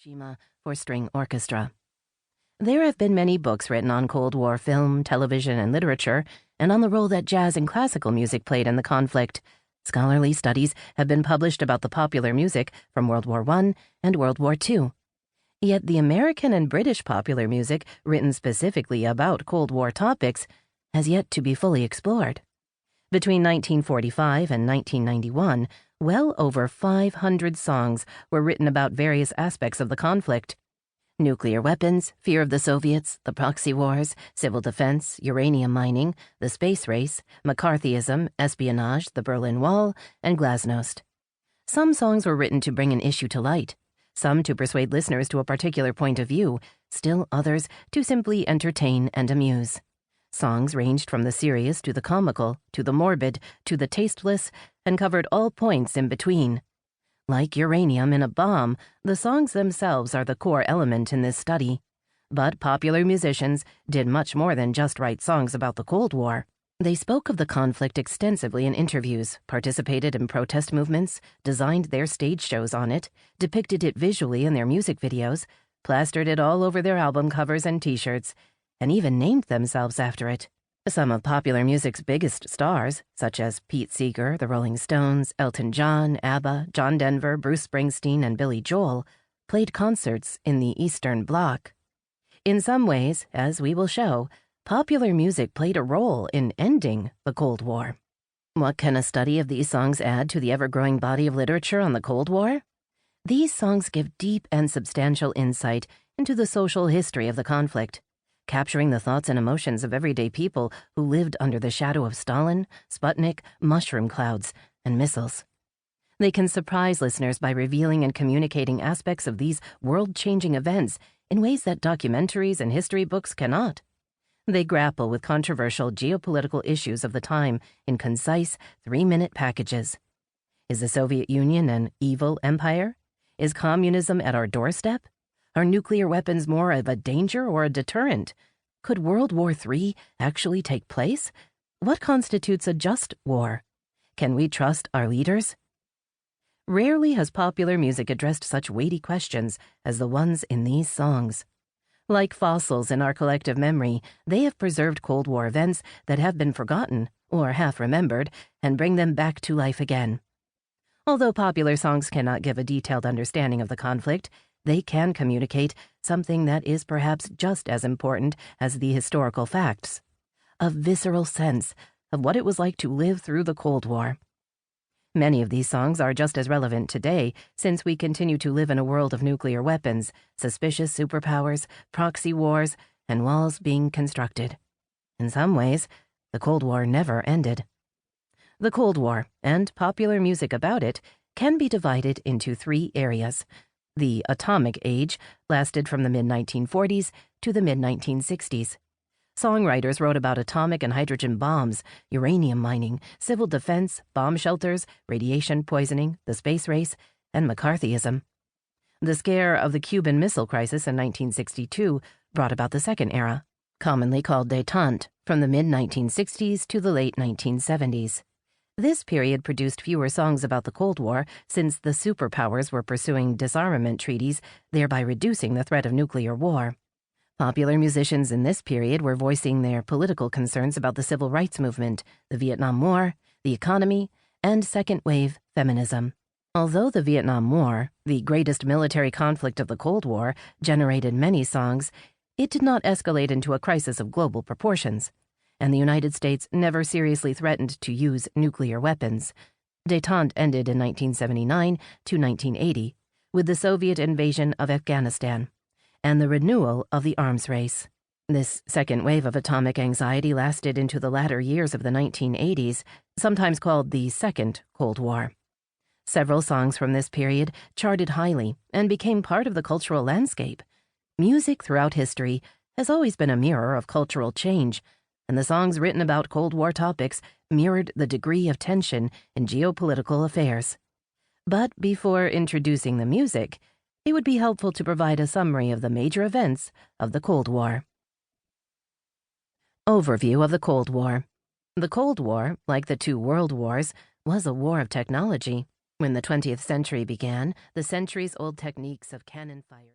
Hiroshima for string orchestra. There have been many books written on Cold War film, television, and literature, and on the role that jazz and classical music played in the conflict. Scholarly studies have been published about the popular music from World War I and World War II. Yet the American and British popular music, written specifically about Cold War topics, has yet to be fully explored. Between 1945 and 1991, well over 500 songs were written about various aspects of the conflict. Nuclear weapons, fear of the Soviets, the proxy wars, civil defense, uranium mining, the space race, McCarthyism, espionage, the Berlin Wall, and glasnost. Some songs were written to bring an issue to light, some to persuade listeners to a particular point of view, still others to simply entertain and amuse. Songs ranged from the serious to the comical, to the morbid, to the tasteless, and covered all points in between. Like uranium in a bomb, the songs themselves are the core element in this study. But popular musicians did much more than just write songs about the Cold War. They spoke of the conflict extensively in interviews, participated in protest movements, designed their stage shows on it, depicted it visually in their music videos, plastered it all over their album covers and t-shirts, and even named themselves after it. Some of popular music's biggest stars, such as Pete Seeger, the Rolling Stones, Elton John, ABBA, John Denver, Bruce Springsteen, and Billy Joel, played concerts in the Eastern Bloc. In some ways, as we will show, popular music played a role in ending the Cold War. What can a study of these songs add to the ever-growing body of literature on the Cold War? These songs give deep and substantial insight into the social history of the conflict, capturing the thoughts and emotions of everyday people who lived under the shadow of Stalin, Sputnik, mushroom clouds, and missiles. They can surprise listeners by revealing and communicating aspects of these world-changing events in ways that documentaries and history books cannot. They grapple with controversial geopolitical issues of the time in concise, 3-minute packages. Is the Soviet Union an evil empire? Is communism at our doorstep? Are nuclear weapons more of a danger or a deterrent? Could World War III actually take place? What constitutes a just war? Can we trust our leaders? Rarely has popular music addressed such weighty questions as the ones in these songs. Like fossils in our collective memory, they have preserved Cold War events that have been forgotten or half remembered and bring them back to life again. Although popular songs cannot give a detailed understanding of the conflict, they can communicate something that is perhaps just as important as the historical facts: a visceral sense of what it was like to live through the Cold War. Many of these songs are just as relevant today, since we continue to live in a world of nuclear weapons, suspicious superpowers, proxy wars, and walls being constructed. In some ways, the Cold War never ended. The Cold War, and popular music about it, can be divided into 3 areas. The atomic age lasted from the mid-1940s to the mid-1960s. Songwriters wrote about atomic and hydrogen bombs, uranium mining, civil defense, bomb shelters, radiation poisoning, the space race, and McCarthyism. The scare of the Cuban Missile Crisis in 1962 brought about the second era, commonly called détente, from the mid-1960s to the late 1970s. This period produced fewer songs about the Cold War since the superpowers were pursuing disarmament treaties, thereby reducing the threat of nuclear war. Popular musicians in this period were voicing their political concerns about the civil rights movement, the Vietnam War, the economy, and second-wave feminism. Although the Vietnam War, the greatest military conflict of the Cold War, generated many songs, it did not escalate into a crisis of global proportions, and the United States never seriously threatened to use nuclear weapons. Détente ended in 1979 to 1980, with the Soviet invasion of Afghanistan and the renewal of the arms race. This second wave of atomic anxiety lasted into the latter years of the 1980s, sometimes called the Second Cold War. Several songs from this period charted highly and became part of the cultural landscape. Music throughout history has always been a mirror of cultural change, and the songs written about Cold War topics mirrored the degree of tension in geopolitical affairs. But before introducing the music, it would be helpful to provide a summary of the major events of the Cold War. Overview of the Cold War. The Cold War, like the 2 world wars, was a war of technology. When the 20th century began, the centuries-old techniques of cannon fire